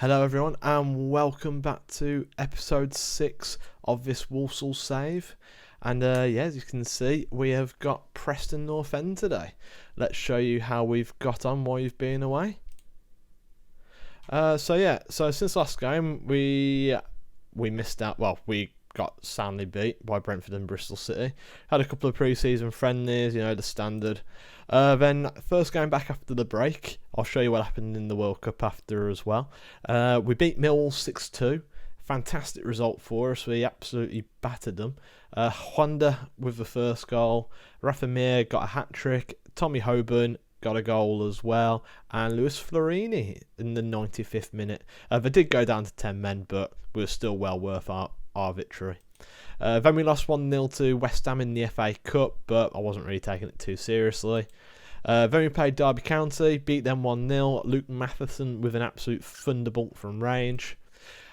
Hello everyone and welcome back to episode 6 of this Walsall save. And as you can see, we have got Preston North End today. Let's show you how we've got on while you've been away. So since last game we missed out, we got soundly beat by Brentford and Bristol City. Had a couple of pre-season friendlies, the standard. Then first game back after the break, I'll show you what happened in the World Cup after as well. We beat Millwall 6-2. Fantastic result for us. We absolutely battered them. Honda with the first goal. Rafa Mir got a hat-trick. Tommy Hoban got a goal as well. And Lewis Florini in the 95th minute. They did go down to 10 men, but we were still well worth our victory. Then we lost 1-0 to West Ham in the FA Cup, but I wasn't really taking it too seriously. Then we played Derby County, beat them 1-0. Luke Matheson with an absolute thunderbolt from range.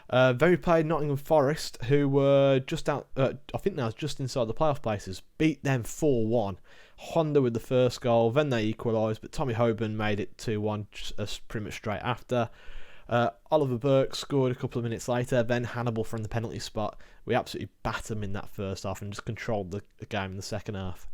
Then we played Nottingham Forest, who were just out, I think that was just inside the playoff places, beat them 4-1. Honda with the first goal, then they equalised, but Tommy Hoban made it 2-1 pretty much straight after. Oliver Burke scored a couple of minutes later, then Hannibal from the penalty spot. We absolutely battered them in that first half and just controlled the game in the second half.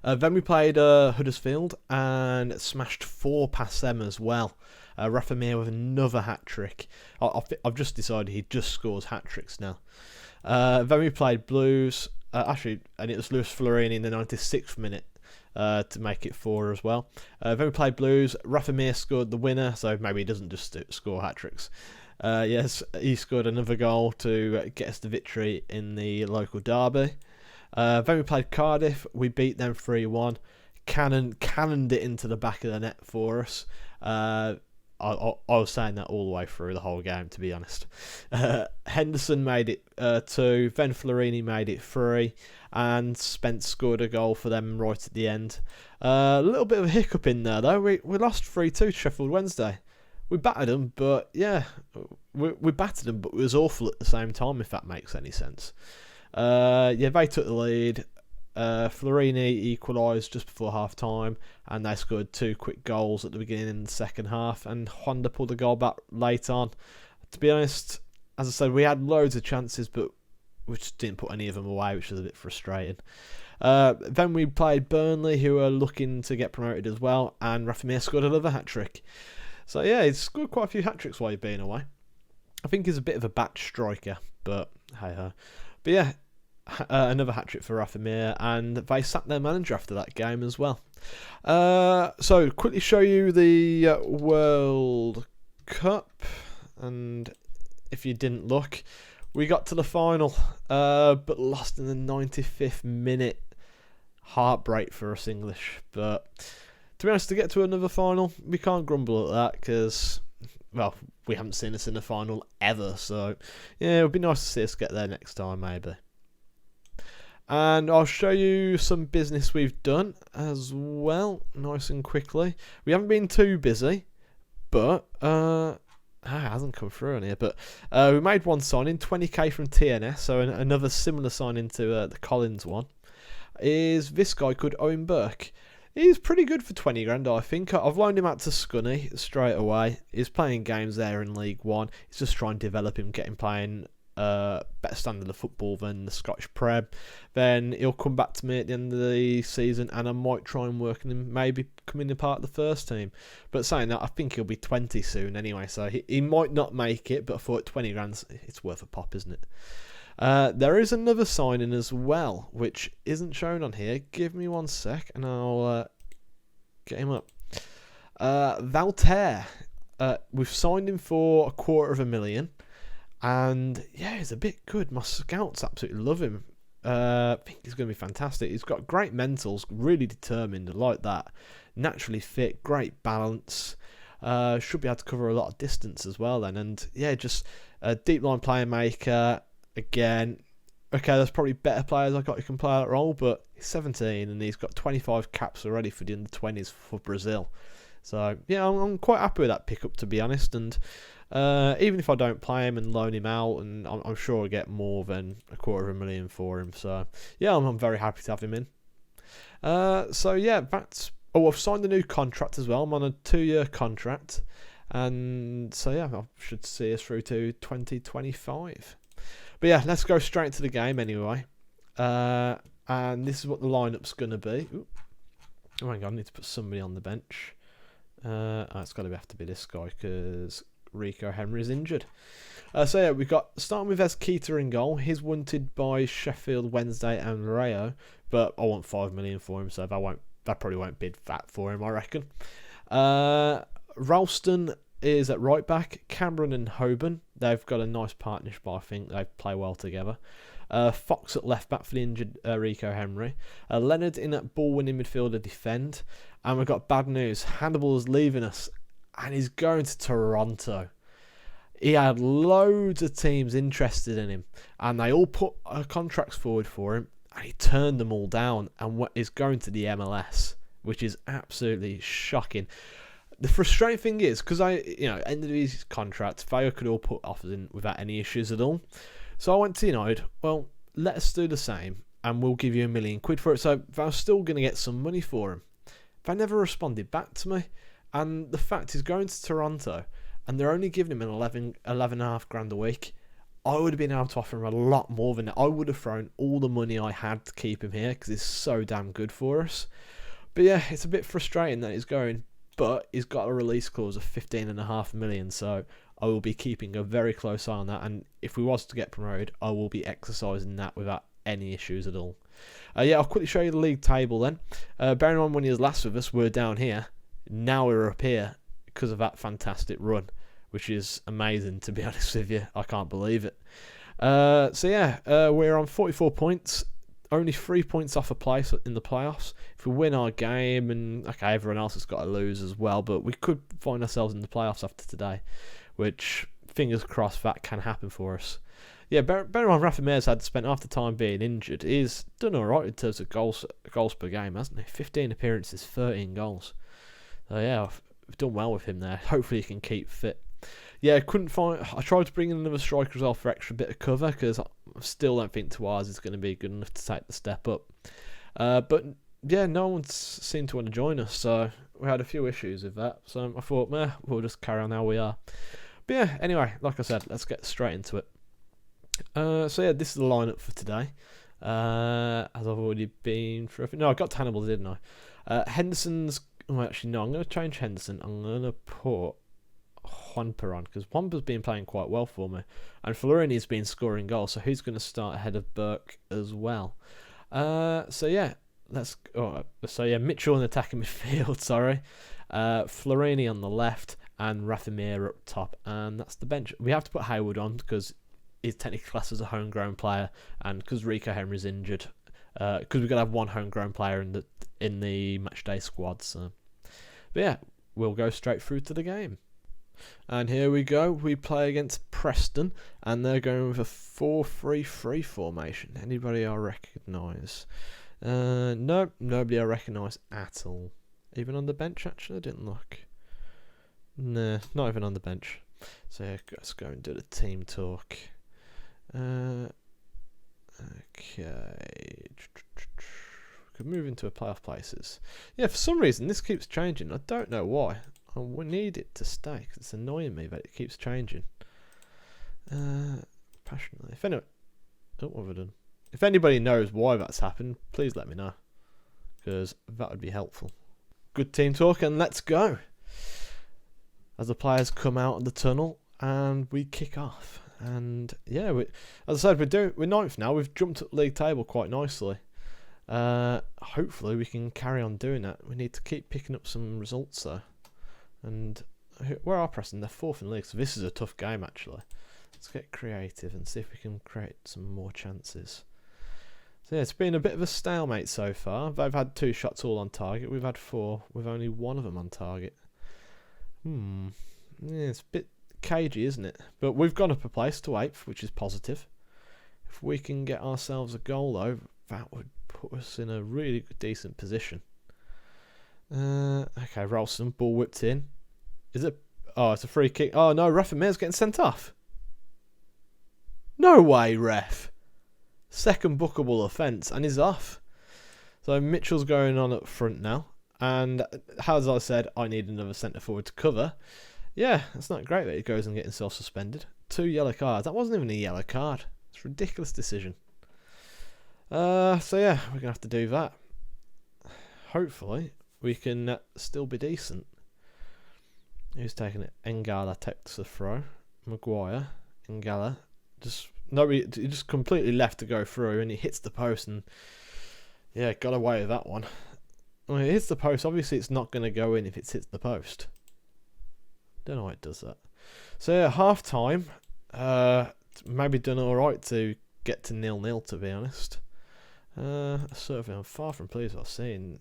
Then we played Huddersfield and smashed 4 past them as well. Rafa Mir with another hat-trick. I've just decided he just scores hat-tricks now. Then we played Blues, and it was Lewis Florini in the 96th minute. To make it 4 as well. Then we played Blues. Rafa Mir scored the winner, so maybe he doesn't just score hat-tricks. Yes, he scored another goal to get us the victory in the local derby. Then we played Cardiff. We beat them 3-1. Cannoned it into the back of the net for us. I was saying that all the way through the whole game, to be honest. Henderson made it 2, then Florini made it 3, and Spence scored a goal for them right at the end. A little bit of a hiccup in there, though. We lost 3-2 to Sheffield Wednesday. We battered them, but we battered them, but it was awful at the same time, if that makes any sense. They took the lead. Florini equalised just before half time, and they scored 2 quick goals at the beginning in the second half, and Honda pulled the goal back late on. To be honest, as I said, we had loads of chances, but we just didn't put any of them away, which was a bit frustrating. Then we played Burnley, who are looking to get promoted as well, and Rafa Mir scored another hat-trick. So he's scored quite a few hat-tricks while he's been away. I think he's a bit of a batch striker, but hey-ho. But another hat-trick for Rafa Mir, and they sacked their manager after that game as well. So quickly show you the World Cup, and if you didn't look, we got to the final, but lost in the 95th minute. Heartbreak for us English, but to be honest, to get to another final, we can't grumble at that, because we haven't seen us in the final ever, so it would be nice to see us get there next time maybe. And I'll show you some business we've done as well, nice and quickly. We haven't been too busy, but it hasn't come through on here. But we made one signing, 20k from TNS, so another similar signing to the Collins one. Is this guy called Owen Burke? He's pretty good for 20 grand, I think. I've loaned him out to Scunny straight away. He's playing games there in League One. He's just trying to develop him, get him playing better standard of football than the Scottish Prem. Then he'll come back to me at the end of the season, and I might try and work on him, maybe becoming a part of the first team. But saying that, I think he'll be 20 soon anyway, so he might not make it, but I thought 20 grand, it's worth a pop, isn't it? There is another signing as well, which isn't shown on here. Give me 1 sec and I'll get him up. Valter. We've signed him for $250,000. And he's a bit good. My scouts absolutely love him. I think he's going to be fantastic. He's got great mentals, really determined, I like that. Naturally fit, great balance. Should be able to cover a lot of distance as well then. And just a deep line playmaker. Again, okay, there's probably better players I got who can play that role, but he's 17 and he's got 25 caps already for the under-20s for Brazil. So I'm quite happy with that pickup, to be honest. And even if I don't play him and loan him out, and I'm sure I'll get more than $250,000 for him. So I'm very happy to have him in. That's. I've signed a new contract as well. I'm on a 2-year contract, And so yeah, I should see us through to 2025. But yeah, let's go straight to the game anyway. And this is what the lineup's going to be. Ooh. Oh my god, I need to put somebody on the bench. It's got to have to be this guy because Rico Henry's injured. So yeah, we've got starting with Keita in goal. He's wanted by Sheffield Wednesday and Rayo, but I want 5 million for him, so that probably won't bid fat for him, I reckon. Ralston is at right back. Cameron and Hoban, they've got a nice partnership. I think they play well together. Fox at left back for the injured Rico Henry. Leonard in at ball winning midfielder defend. And we've got bad news. Hannibal is leaving us and he's going to Toronto. He had loads of teams interested in him and they all put contracts forward for him and he turned them all down and is going to the MLS, which is absolutely shocking. The frustrating thing is, because end of his contract, Fayo could all put offers in without any issues at all. So I went to United, well, let us do the same and we'll give you £1 million for it. So I was still going to get some money for him. They never responded back to me. And the fact he's going to Toronto and they're only giving him an 11.5 grand a week. I would have been able to offer him a lot more than that. I would have thrown all the money I had to keep him here because he's so damn good for us. But yeah, it's a bit frustrating that he's going, but he's got a release clause of 15.5 million, so I will be keeping a very close eye on that, and if we was to get promoted, I will be exercising that without any issues at all. I'll quickly show you the league table then. Bearing in mind when he was last with us, we're down here. Now we're up here because of that fantastic run, which is amazing, to be honest with you. I can't believe it. We're on 44 points. Only 3 points off a place in the playoffs. If we win our game, and okay, everyone else has got to lose as well, but we could find ourselves in the playoffs after today, which, fingers crossed, that can happen for us. Yeah, bear on Rafa Mayer's had spent half the time being injured. He's done alright in terms of goals per game, hasn't he? 15 appearances, 13 goals. So yeah, I've done well with him there. Hopefully he can keep fit. Yeah, I tried to bring in another striker as well for extra bit of cover because I still don't think Tawaz is going to be good enough to take the step up. But yeah, no one seemed to want to join us, so we had a few issues with that. So I thought, we'll just carry on how we are. But yeah, anyway, like I said, let's get straight into it. This is the lineup for today. As I've already been through. No, I got to Hannibal, didn't I? Henderson's. Oh, actually, no, I'm going to change Henderson. I'm going to put Juanpa on because Juanpa's been playing quite well for me, and Florini's been scoring goals, so he's going to start ahead of Burke as well. Mitchell in attacking midfield. Sorry, Florini on the left and Rafamir up top, and that's the bench. We have to put Hayward on because he's technically classed as a homegrown player, and because Rico Henry's injured, because we've got to have one homegrown player in the matchday squad. So, but yeah, we'll go straight through to the game. And here we go. We play against Preston, and they're going with a 4-3-3 formation. Anybody I recognise? No, nobody I recognise at all. Even on the bench, actually, I didn't look. Nah, not even on the bench. So yeah, let's go and do the team talk. Okay. We could move into a playoff places. Yeah, for some reason this keeps changing. I don't know why. We need it to stay because it's annoying me that it keeps changing. Passionately. What have I done? If anybody knows why that's happened, please let me know, because that would be helpful. Good team talk, and let's go. As the players come out of the tunnel, and we kick off. And yeah, as I said, we're ninth now. We've jumped up the league table quite nicely. Hopefully we can carry on doing that. We need to keep picking up some results though. And where are Preston? They're fourth in the league, so this is a tough game actually. Let's get creative and see if we can create some more chances. So yeah, it's been a bit of a stalemate so far. They've had 2 shots all on target. We've had 4 with only 1 of them on target. Yeah, it's a bit cagey, isn't it? But we've gone up a place to 8th, which is positive. If we can get ourselves a goal though, that would put us in a really decent position. Okay, Ralston, ball whipped in. Is it? Oh, it's a free kick. Oh no, Ref Amir's getting sent off. No way, ref. Second bookable offence, and he's off. So Mitchell's going on up front now. And as I said, I need another centre forward to cover. Yeah, it's not great that he goes and gets himself suspended. 2 yellow cards. That wasn't even a yellow card. It's a ridiculous decision. So yeah, we're going to have to do that. Hopefully, we can still be decent. Who's taking it? Ngala takes the throw. Maguire. Ngala. He just completely left to go through, and he hits the post, and yeah, got away with that one. When it hits the post, obviously it's not going to go in if it hits the post. Don't know why it does that. So yeah, half time. Maybe done alright to get to 0-0, to be honest. Certainly I'm far from pleased with what I've seen.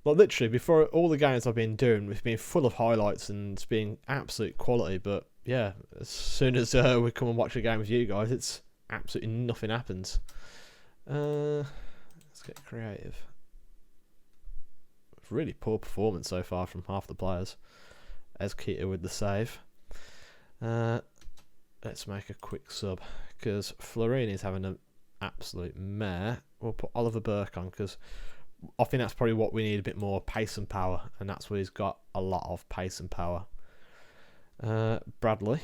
Like, literally, before all the games I've been doing, we've been full of highlights and it's been absolute quality. But yeah, as soon as we come and watch a game with you guys, it's absolutely nothing happens. Let's get creative. Really poor performance so far from half the players. As Keita with the save. Let's make a quick sub, because Florini's having an absolute mare. We'll put Oliver Burke on, because I think that's probably what we need, a bit more pace and power, and that's what he's got, a lot of pace and power. Bradley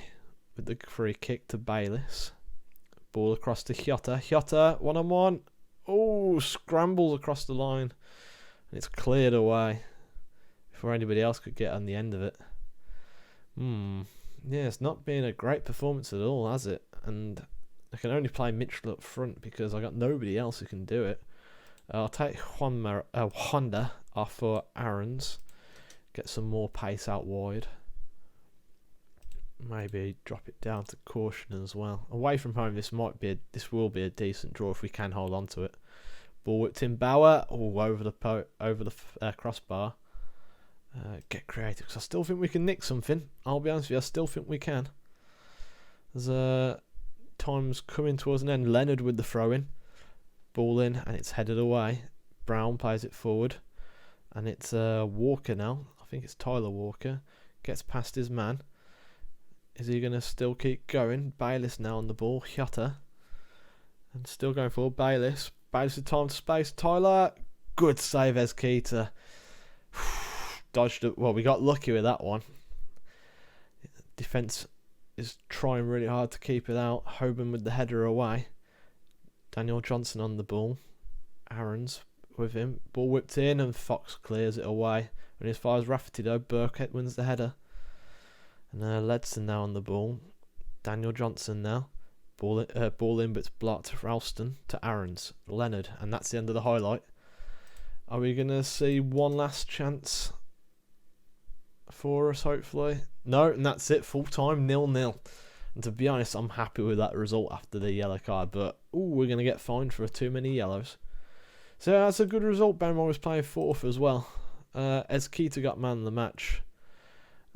with the free kick to Bayliss. Ball across to Jota. Jota, 1-on-1. Oh, scrambles across the line. And it's cleared away before anybody else could get on the end of it. Yeah, it's not been a great performance at all, has it? And I can only play Mitchell up front because I got nobody else who can do it. I'll take Honda off for Aaron's. Get some more pace out wide. Maybe drop it down to Caution as well. Away from home, this will be a decent draw if we can hold on to it. Ball whipped in Bauer. Oh, over the crossbar. Get creative, because I still think we can nick something. I'll be honest with you, I still think we can. There's time's coming towards an end. Leonard with the throw in. Ball in, and it's headed away. Brown plays it forward, and it's Walker now. I think it's Tyler Walker. Gets past his man. Is he going to still keep going? Bayliss now on the ball. Jota. And still going forward. Bayliss. Bayliss with time to space. Tyler. Good save, Keita. Dodged it. Well, we got lucky with that one. Defence is trying really hard to keep it out. Hoban with the header away. Daniel Johnson on the ball. Aaron's with him. Ball whipped in and Fox clears it away. And as far as Rafferty though, Burkett wins the header. And Ledson now on the ball. Daniel Johnson now. Ball in, but it's blocked. Ralston to Aaron's. Leonard. And that's the end of the highlight. Are we going to see one last chance for us, hopefully? No, and that's it. Full time, 0-0. And to be honest, I'm happy with that result after the yellow card. But, we're going to get fined for too many yellows. So that's a good result. Benmore was playing fourth as well. As Keita got man of the match.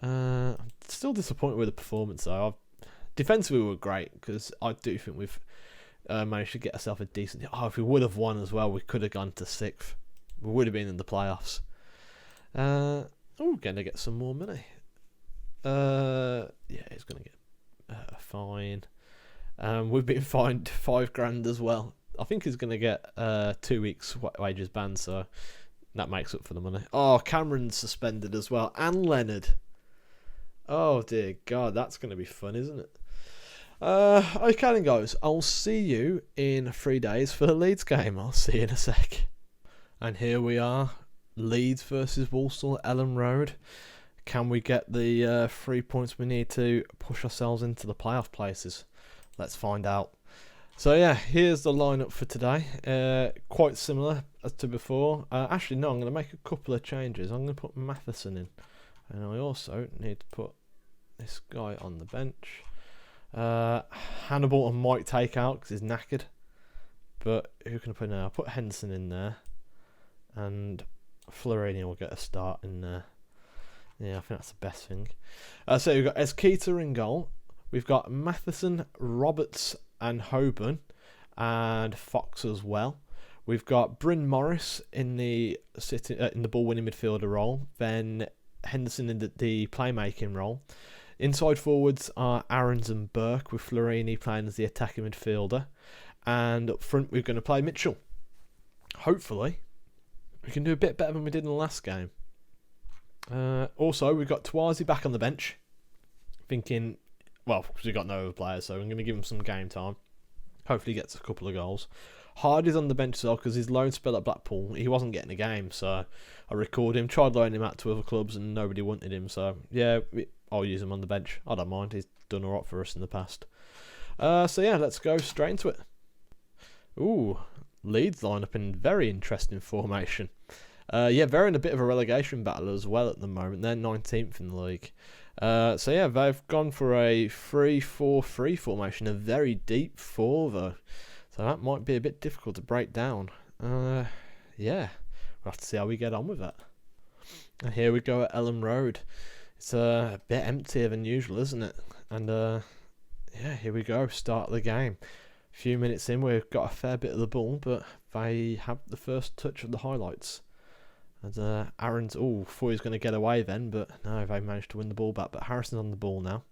I'm still disappointed with the performance, though. Defensively, we were great, because I do think we've managed to get ourselves a decent... if we would have won as well, we could have gone to 6th. We would have been in the playoffs. We're going to get some more money. Yeah, he's going to get a fine. We've been fined $5,000 as well. I think he's going to get 2 weeks wages banned, so that makes up for the money. Oh, Cameron's suspended as well, and Leonard. Oh dear God, that's going to be fun, isn't it? Okay then, guys, I'll see you in 3 days for the Leeds game. I'll see you in a sec. And here we are, Leeds versus Walsall at Ellen Road. Can we get the 3 points we need to push ourselves into the playoff places? Let's find out. So yeah, here's the lineup for today. Quite similar as to before. Actually, no, I'm going to make a couple of changes. I'm going to put Matheson in. And I also need to put this guy on the bench. Hannibal I might take out because he's knackered. But who can I put now? I'll put Henderson in there. And Florini will get a start in there. Yeah, I think that's the best thing. So we've got Keita in goal. We've got Matheson, Roberts and Hoban. And Fox as well. We've got Bryn Morris in the ball-winning midfielder role. Then Henderson in the playmaking role. Inside forwards are Aarons and Burke, with Florini playing as the attacking midfielder. And up front we're going to play Mitchell. Hopefully we can do a bit better than we did in the last game. Also, we've got Twazi back on the bench. Thinking, well, because we've got no other players, so I'm going to give him some game time. Hopefully he gets a couple of goals. Hardy's on the bench as well because his loan spell at Blackpool, he wasn't getting a game, so I recorded him, tried loaning him out to other clubs and nobody wanted him, so yeah, I'll use him on the bench. I don't mind, he's done alright for us in the past. So yeah, let's go straight into it. Ooh, Leeds line up in very interesting formation. Yeah, they're in a bit of a relegation battle as well at the moment. They're 19th in the league. So yeah, they've gone for a 3-4-3 formation, a very deep 4 though. So that might be a bit difficult to break down. Yeah, we'll have to see how we get on with that. And here we go at Ellen Road. It's a bit emptier than usual, isn't it? And yeah, here we go, start of the game. A few minutes in, we've got a fair bit of the ball, but they have the first touch of the highlights. And Aaron's, thought he was going to get away then, but no, they managed to win the ball back. But Harrison's on the ball now.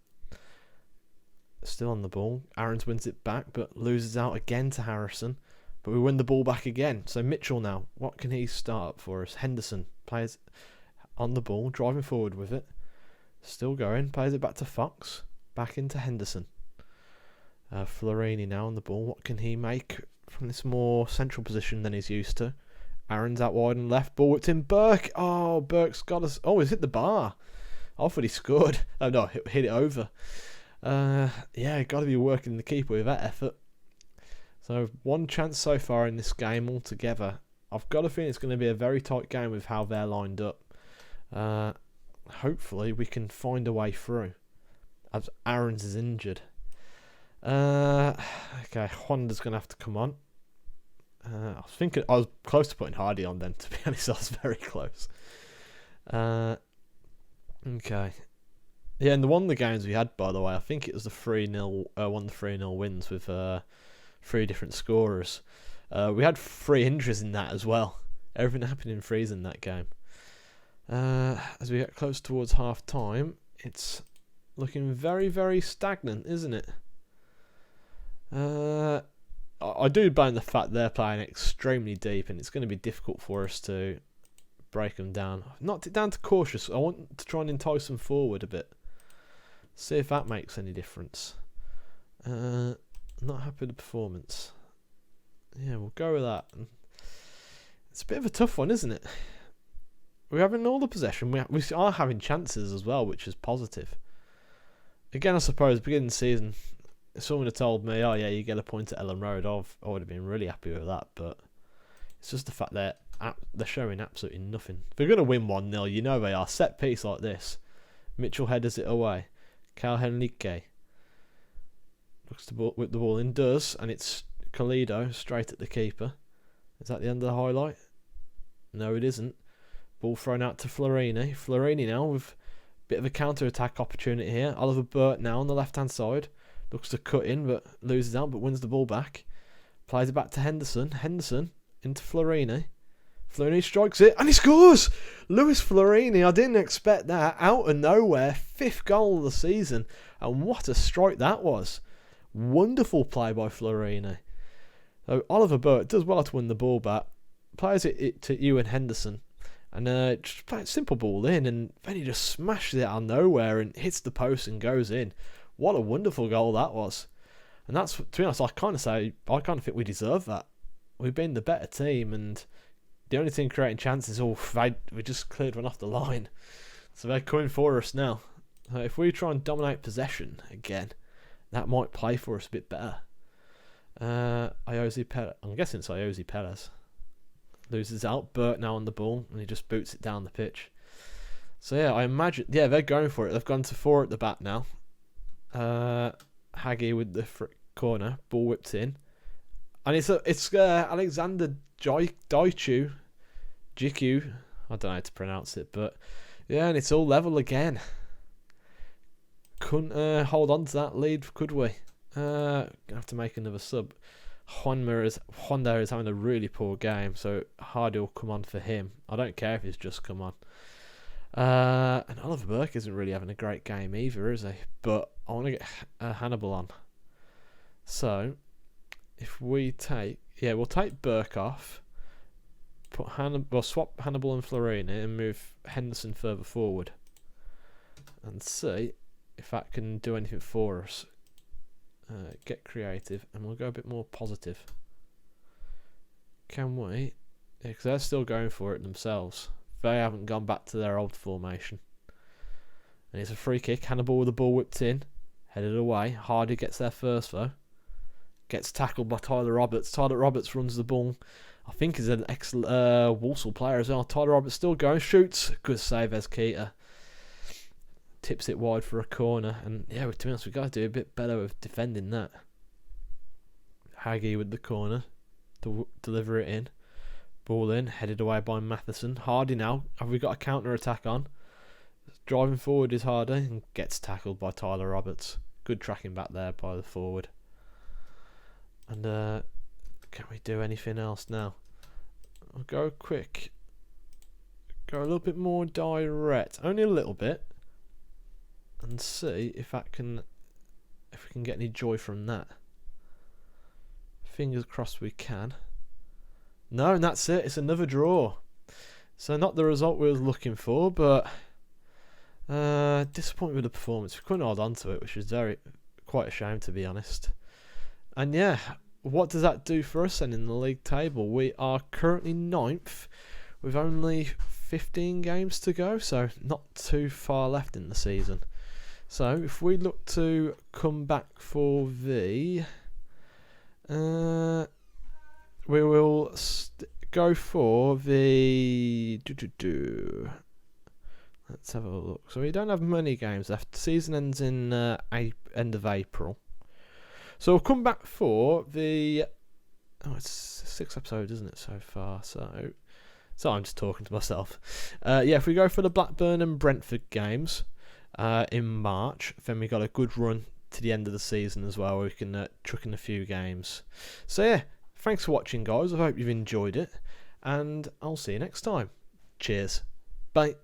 Still on the ball. Aaron's wins it back, but loses out again to Harrison. But we win the ball back again. So Mitchell now, what can he start for us? Henderson plays on the ball, driving forward with it. Still going, plays it back to Fox. Back into Henderson. Florini now on the ball. What can he make from this more central position than he's used to? Aaron's out wide and left. Ball whipped in. Burke. Oh, Burke's got us. Oh, he's hit the bar. I thought he scored. Oh, no, hit it over. Yeah, got to be working the keeper with that effort. So, one chance so far in this game altogether. I've got a feeling it's going to be a very tight game with how they're lined up. Hopefully, we can find a way through. As Aaron's is injured. Okay, Honda's going to have to come on. I was close to putting Hardy on then, to be honest. I was very close. Okay. Yeah, and one of the games we had, by the way, I think it was the 3-0, one of the 3-0 wins with 3 different scorers. We had 3 injuries in that as well. Everything happened in threes in that game. As we get close towards half time, it's looking very, very stagnant, isn't it? I do blame the fact they're playing extremely deep, and it's going to be difficult for us to break them down. Not down to cautious. I want to try and entice them forward a bit. See if that makes any difference. Not happy with the performance. Yeah, we'll go with that. It's a bit of a tough one, isn't it? We're having all the possession. We are having chances as well, which is positive. Again, I suppose, beginning of the season, if someone had told me, oh yeah, you get a point at Ellen Road, I would have been really happy with that. But it's just the fact that they're showing absolutely nothing. If they're going to win 1-0, you know they are. Set piece like this. Mitchell headers it away. Cal Henrique looks to whip the ball in, does, and it's Calido straight at the keeper. Is that the end of the highlight? No, it isn't. Ball thrown out to Florini. Florini now with a bit of a counter-attack opportunity here. Oliver Burt now on the left-hand side. Looks to cut in, but loses out, but wins the ball back. Plays it back to Henderson. Henderson into Florini. Florini strikes it, and he scores! Lewis Florini, I didn't expect that. Out of nowhere, 5th goal of the season. And what a strike that was. Wonderful play by Florini. So Oliver Burt does well to win the ball back. Plays it to Ewan Henderson. And just plays a simple ball in, and then he just smashes it out of nowhere and hits the post and goes in. What a wonderful goal that was. And that's, to be honest, I kind of think we deserve that. We've been the better team, and the only team creating chances, we just cleared one off the line. So they're coming for us now. If we try and dominate possession again, that might play for us a bit better. Iosi Perez. I'm guessing it's Iosi Perez. Loses out. Burt now on the ball, and he just boots it down the pitch. So yeah, I imagine, they're going for it. They've gone to 4 at the back now. Haggy with the corner. Ball whipped in. And it's Alexander Jiku. I don't know how to pronounce it, but yeah, and it's all level again. Couldn't hold on to that lead, could we? Gonna have to make another sub. Honda is having a really poor game, so Hardy will come on for him. I don't care if he's just come on. And Oliver Burke isn't really having a great game either, is he? But I want to get Hannibal on. So if we we'll take Burke off. put swap Hannibal and Florini and move Henderson further forward, and see if that can do anything for us. Get creative, and we'll go a bit more positive. Can we? Yeah, because they're still going for it themselves. They haven't gone back to their old formation. And it's a free kick. Hannibal with the ball whipped in, headed away. Hardy gets there first though. Gets tackled by Tyler Roberts. Tyler Roberts runs the ball. I think he's an excellent Walsall player as well. Tyler Roberts still going, shoots. Good save as Keita. Tips it wide for a corner. And yeah, to be honest, we've got to do a bit better with defending that. Haggy with the corner to deliver it in. Ball in, headed away by Matheson. Hardy now. Have we got a counter attack on? Driving forward is Hardy and gets tackled by Tyler Roberts. Good tracking back there by the forward. And can we do anything else now? I'll go quick. Go a little bit more direct. Only a little bit. And see if we can get any joy from that. Fingers crossed we can. No, and that's it. It's another draw. So not the result we were looking for, but disappointed with the performance. We couldn't hold on to it, which was quite a shame, to be honest. And yeah, what does that do for us then in the league table? We are currently 9th with only 15 games to go, so not too far left in the season. So if we look to come back for the... we will go for the... Let's have a look. So we don't have many games left. The season ends in end of April. So we'll come back for the... Oh, it's 6 episodes, isn't it, so far? So I'm just talking to myself. Yeah, if we go for the Blackburn and Brentford games in March, then we got a good run to the end of the season as well, where we can chuck in a few games. So yeah, thanks for watching, guys. I hope you've enjoyed it, and I'll see you next time. Cheers. Bye.